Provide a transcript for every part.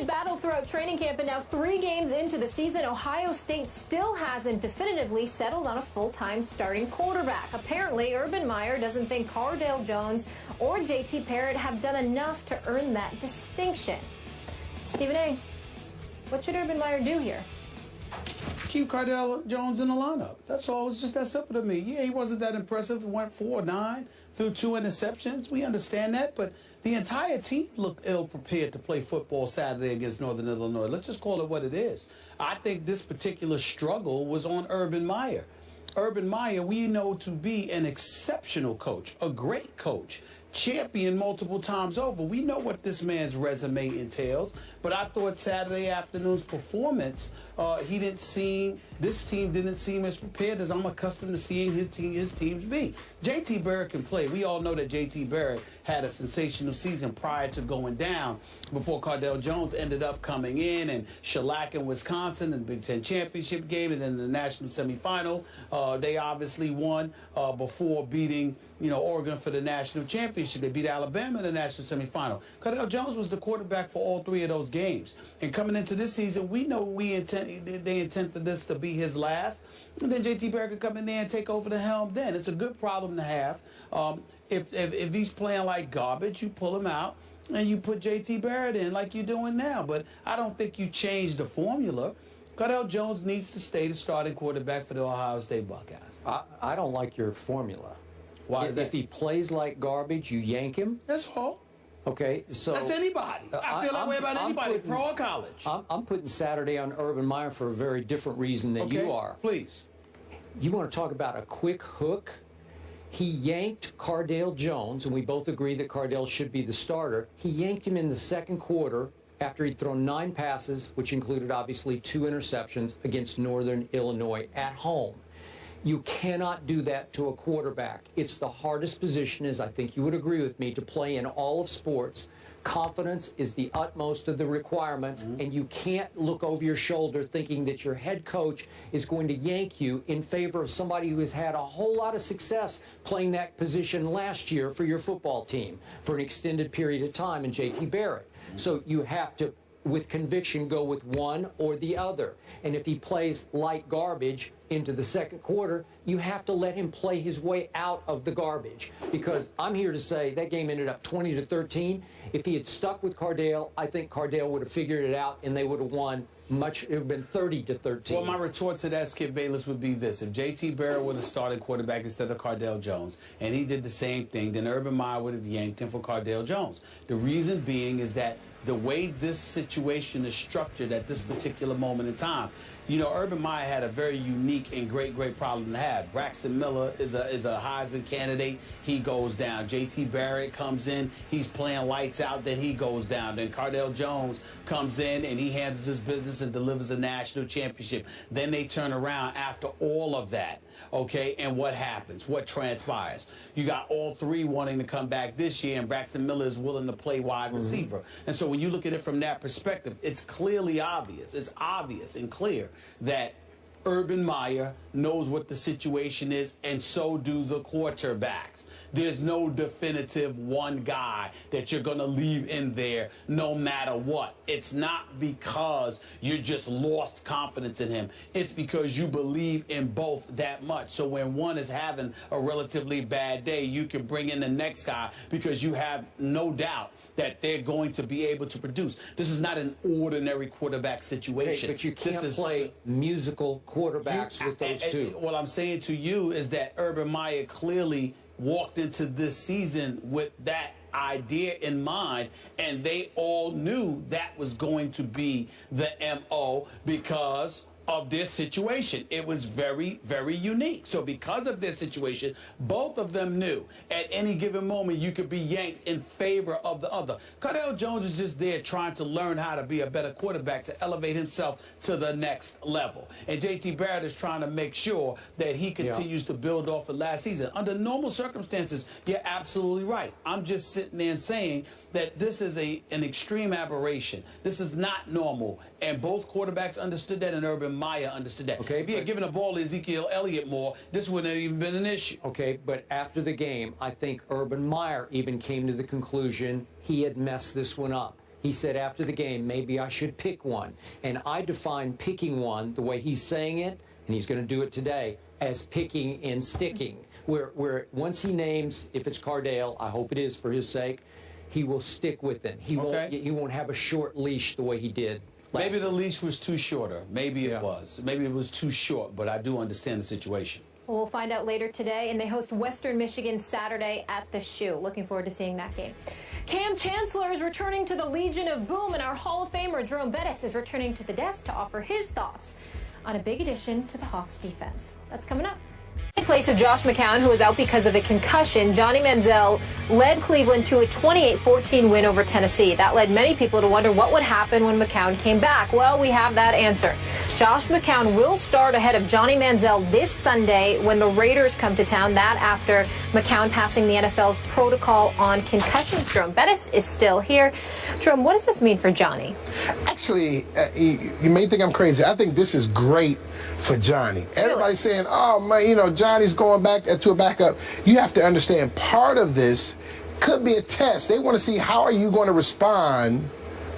heated battle throughout training camp, and now 3 games into the season, Ohio State still hasn't definitively settled on a full-time starting quarterback. Apparently, Urban Meyer doesn't think Cardale Jones or JT Barrett have done enough to earn that distinction. Stephen A., what should Urban Meyer do here? Keep Cardale Jones in the lineup. That's all. It's just that simple to me. Yeah, he wasn't that impressive. Went 4-9 through 2 interceptions. We understand that, but the entire team looked ill-prepared to play football Saturday against Northern Illinois. Let's just call it what it is. I think this particular struggle was on Urban Meyer. Urban Meyer, we know to be an exceptional coach, a great coach, champion multiple times over. We know what this man's resume entails, but I thought Saturday afternoon's performance, this team didn't seem as prepared as I'm accustomed to seeing his teams be. JT Barrett can play. We all know that JT Barrett had a sensational season prior to going down before Cardale Jones ended up coming in and shellacking Wisconsin in the Big Ten championship game, and then the national semifinal. They obviously won before beating Oregon for the national championship. They beat Alabama in the national semifinal. Cardale Jones was the quarterback for all 3 of those games. And coming into this season, we know they intend for this to be his last. And then JT Barrett could come in there and take over the helm then. It's a good problem to have. If he's playing like garbage, you pull him out and you put JT Barrett in like you're doing now. But I don't think you change the formula. Cardale Jones needs to stay the starting quarterback for the Ohio State Buckeyes. I don't like your formula. Why is that? If he plays like garbage, you yank him? That's all. Okay, so... That's anybody. I feel that way about anybody, pro or college. I'm putting Saturday on Urban Meyer for a very different reason than you are. Please. You want to talk about a quick hook? He yanked Cardale Jones, and we both agree that Cardale should be the starter. He yanked him in the second quarter after he'd thrown 9 passes, which included obviously 2 interceptions against Northern Illinois at home. You cannot do that to a quarterback. It's the hardest position, as I think you would agree with me, to play in all of sports. Confidence is the utmost of the requirements, and you can't look over your shoulder thinking that your head coach is going to yank you in favor of somebody who has had a whole lot of success playing that position last year for your football team for an extended period of time in JT Barrett. So you have to, with conviction, go with one or the other. And if he plays like garbage into the second quarter, you have to let him play his way out of the garbage. Because I'm here to say that game ended up 20-13. If he had stuck with Cardale, I think Cardale would have figured it out and they would have won much. It would have been 30-13. Well, my retort to that, Skip Bayless, would be this. If JT Barrett would have started quarterback instead of Cardale Jones, and he did the same thing, then Urban Meyer would have yanked him for Cardale Jones. The reason being is that the way this situation is structured at this particular moment in time, Urban Meyer had a very unique and great problem to have. Braxton Miller is a Heisman candidate. He goes down. JT Barrett comes in. He's playing lights out. Then he goes down. Then Cardale Jones comes in and he handles his business and delivers a national championship. Then they turn around after all of that. Okay, and what happens? What transpires? You got all 3 wanting to come back this year, and Braxton Miller is willing to play wide receiver. And so when you look at it from that perspective, it's clearly obvious. It's obvious and clear that Urban Meyer knows what the situation is, and so do the quarterbacks. There's no definitive one guy that you're going to leave in there no matter what. It's not because you just lost confidence in him. It's because you believe in both that much. So when one is having a relatively bad day, you can bring in the next guy because you have no doubt that they're going to be able to produce. This is not an ordinary quarterback situation. But you can't play musical quarterbacks with those 2. What I'm saying to you is that Urban Meyer clearly walked into this season with that idea in mind, and they all knew that was going to be the MO because of their situation. It was very, very unique. So because of their situation, both of them knew at any given moment you could be yanked in favor of the other. Cardale Jones is just there trying to learn how to be a better quarterback to elevate himself to the next level. And JT Barrett is trying to make sure that he continues to build off of last season. Under normal circumstances, you're absolutely right. I'm just sitting there and saying that this is an extreme aberration. This is not normal. And both quarterbacks understood that, and Urban Meyer understood that. Okay, if he had given the ball to Ezekiel Elliott more, this wouldn't have even been an issue. Okay, but after the game, I think Urban Meyer even came to the conclusion he had messed this one up. He said after the game, maybe I should pick one. And I define picking one the way he's saying it, and he's going to do it today, as picking and sticking. Where once he names, if it's Cardale, I hope it is for his sake, he will stick with it. He won't have a short leash the way he did. Maybe the leash was too shorter. Maybe it was. Maybe it was too short, but I do understand the situation. Well, we'll find out later today, and they host Western Michigan Saturday at the Shoe. Looking forward to seeing that game. Cam Chancellor is returning to the Legion of Boom, and our Hall of Famer Jerome Bettis is returning to the desk to offer his thoughts on a big addition to the Hawks defense. That's coming up. In place of Josh McCown, who was out because of a concussion, Johnny Manziel led Cleveland to a 28-14 win over Tennessee. That led many people to wonder what would happen when McCown came back. Well, we have that answer. Josh McCown will start ahead of Johnny Manziel this Sunday when the Raiders come to town. That after McCown passing the NFL's protocol on concussions. Jerome Bettis is still here. Jerome, what does this mean for Johnny? Actually, you may think I'm crazy. I think this is great for Johnny. Everybody's saying, oh, man, you know, Johnny's going back to a backup. You have to understand part of this could be a test. They want to see how are you going to respond,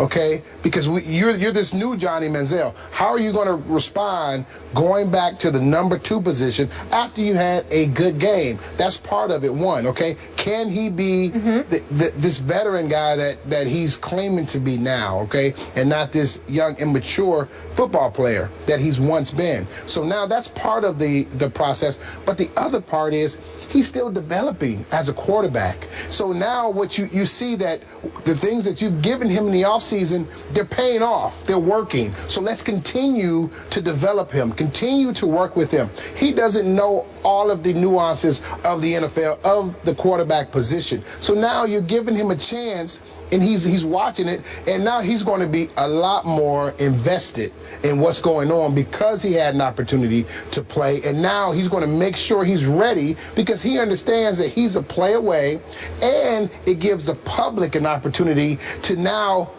okay? Because you're this new Johnny Manziel. How are you going to respond going back to the number 2 position after you had a good game? That's part of it, one, okay? Can he be this veteran guy that he's claiming to be now, okay? And not this young, immature football player that he's once been. So now that's part of the process. But the other part is he's still developing as a quarterback. So now what you see that the things that you've given him in the offseason, they're paying off. They're working. So let's continue to develop him, continue to work with him. He doesn't know all of the nuances of the NFL, of the quarterback position. So now you're giving him a chance, and he's watching it, and now he's going to be a lot more invested in what's going on because he had an opportunity to play, and now he's going to make sure he's ready because he understands that he's a play away, and it gives the public an opportunity to now,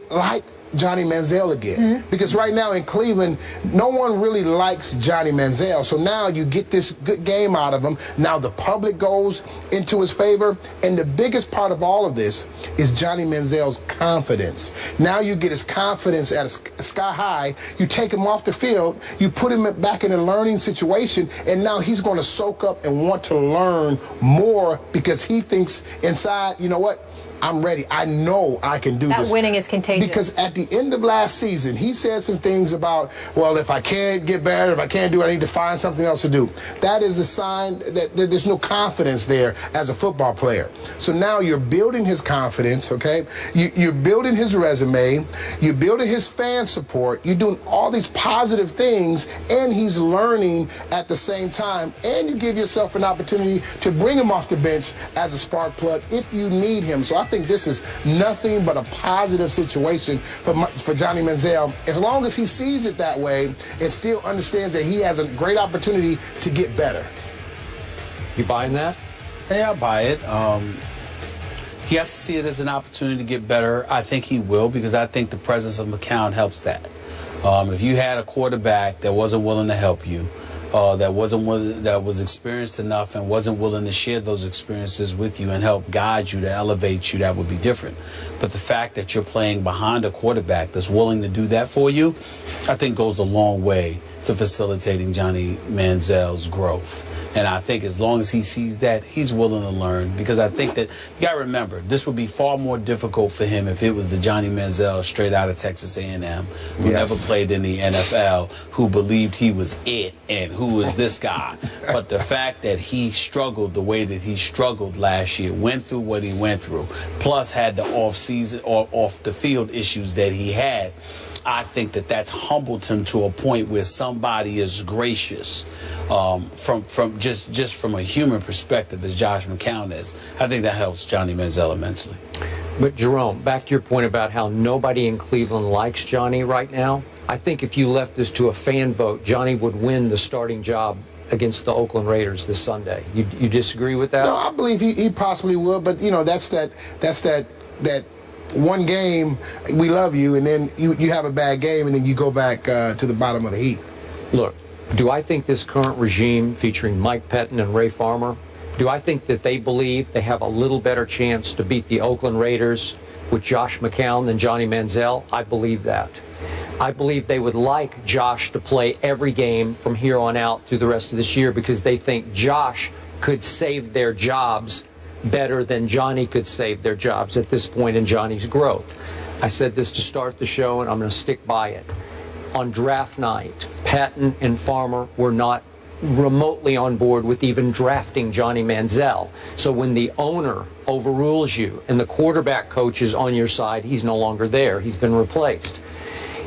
like Johnny Manziel again. Because right now in Cleveland, no one really likes Johnny Manziel. So now you get this good game out of him. Now the public goes into his favor. And the biggest part of all of this is Johnny Manziel's confidence. Now you get his confidence at a sky high. You take him off the field. You put him back in a learning situation. And now he's going to soak up and want to learn more because he thinks inside, you know what? I'm ready. I know I can do this. That winning is contagious. Because at the end of last season, he said some things about, well, if I can't get better, if I can't do it, I need to find something else to do. That is a sign that there's no confidence there as a football player. So now you're building his confidence, okay? You're building his resume. You're building his fan support. You're doing all these positive things, and he's learning at the same time. And you give yourself an opportunity to bring him off the bench as a spark plug if you need him. So I think this is nothing but a positive situation for Johnny Manziel, as long as he sees it that way and still understands that he has a great opportunity to get better. You buying that? Yeah, I buy it. He has to see it as an opportunity to get better. I think he will, because I think the presence of McCown helps that. If you had a quarterback that wasn't willing to help you, that was experienced enough and wasn't willing to share those experiences with you and help guide you, to elevate you, that would be different. But the fact that you're playing behind a quarterback that's willing to do that for you, I think goes a long way to facilitating Johnny Manziel's growth. And I think as long as he sees that, he's willing to learn, because I think that, you got to remember, this would be far more difficult for him if it was the Johnny Manziel straight out of Texas A&M, who never played in the NFL, who believed he was it and who was this guy. But the fact that he struggled the way that he struggled last year, went through what he went through, plus had the off-season or off-the-field issues that he had, I think that that's humbled him to a point where somebody is gracious from just from a human perspective, as Josh McCown is. I think that helps Johnny Manziel immensely. But Jerome, back to your point about how nobody in Cleveland likes Johnny right now, I think if you left this to a fan vote, Johnny would win the starting job against the Oakland Raiders this Sunday. You disagree with that? No, I believe he possibly would, but you know, that's that one game, we love you, and then you have a bad game, and then you go back to the bottom of the heap. Look, do I think this current regime featuring Mike Pettin and Ray Farmer, do I think that they believe they have a little better chance to beat the Oakland Raiders with Josh McCown than Johnny Manziel? I believe that. I believe they would like Josh to play every game from here on out through the rest of this year because they think Josh could save their jobs better than Johnny could save their jobs at this point in Johnny's growth. I said this to start the show, and I'm going to stick by it. On draft night, Patton and Farmer were not remotely on board with even drafting Johnny Manziel. So when the owner overrules you and the quarterback coach is on your side, he's no longer there. He's been replaced.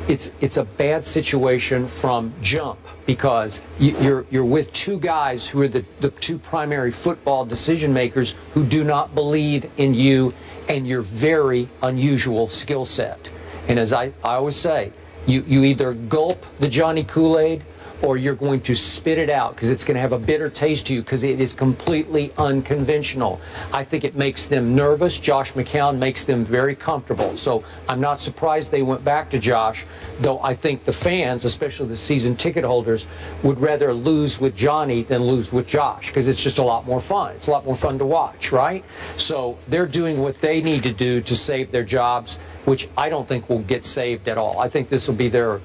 It's a bad situation from jump because you're with two guys who are the two primary football decision makers who do not believe in you and your very unusual skill set. And as I always say, you either gulp the Johnny Kool-Aid or you're going to spit it out because it's going to have a bitter taste to you because it is completely unconventional. I think it makes them nervous. Josh McCown makes them very comfortable. So I'm not surprised they went back to Josh, though I think the fans, especially the season ticket holders, would rather lose with Johnny than lose with Josh because it's just a lot more fun. It's a lot more fun to watch, right? So they're doing what they need to do to save their jobs, which I don't think will get saved at all. I think this will be their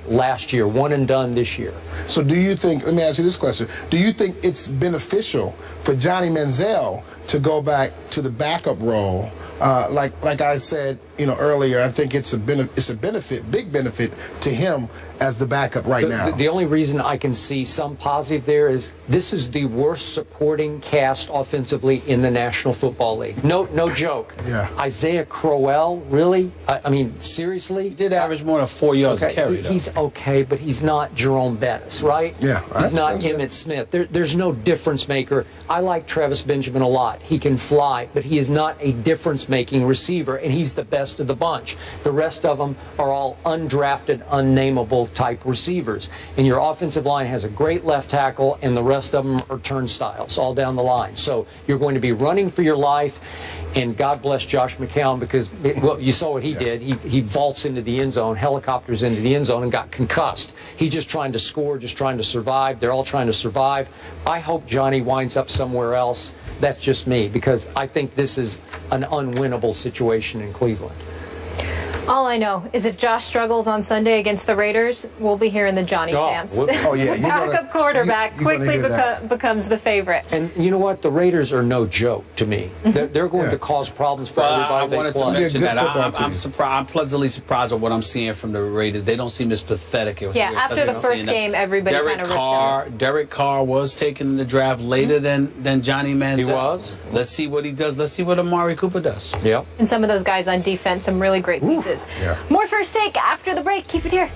last year, one and done this year. So do you think, let me ask you this question, do you think it's beneficial for Johnny Manziel to go back to the backup role? Like I said, earlier, I think it's a benefit, big benefit to him as the backup right now. The only reason I can see some positive there is this is the worst supporting cast offensively in the National Football League. No joke. Yeah. Isaiah Crowell, really? I mean, seriously? He did average more than 4 yards a carry, though. He's okay, but he's not Jerome Bettis, right? Yeah. He's not Emmitt Smith. There's no difference maker. I like Travis Benjamin a lot. He can fly, but he is not a difference-making receiver, and he's the best of the bunch. The rest of them are all undrafted, unnameable type receivers. And your offensive line has a great left tackle, and the rest of them are turnstiles all down the line. So you're going to be running for your life. And God bless Josh McCown because, well, you saw what he did. He vaults into the end zone, helicopters into the end zone, and got concussed. He's just trying to score, just trying to survive. They're all trying to survive. I hope Johnny winds up somewhere else. That's just me because I think this is an unwinnable situation in Cleveland. All I know is if Josh struggles on Sunday against the Raiders, we'll be hearing the Johnny chants. Oh, yeah. Backup quarterback quickly becomes the favorite. And you know what? The Raiders are no joke to me. They're going to cause problems for everybody I they wanted play. to mention that. I'm surprised. I'm pleasantly surprised at what I'm seeing from the Raiders. They don't seem as pathetic. After the first game, everybody kind of ripped him. Derek Carr was taken in the draft later than Johnny Manziel. He was. Let's see what he does. Let's see what Amari Cooper does. Yep. And some of those guys on defense, some really great pieces. Yeah. More First Take after the break. Keep it here.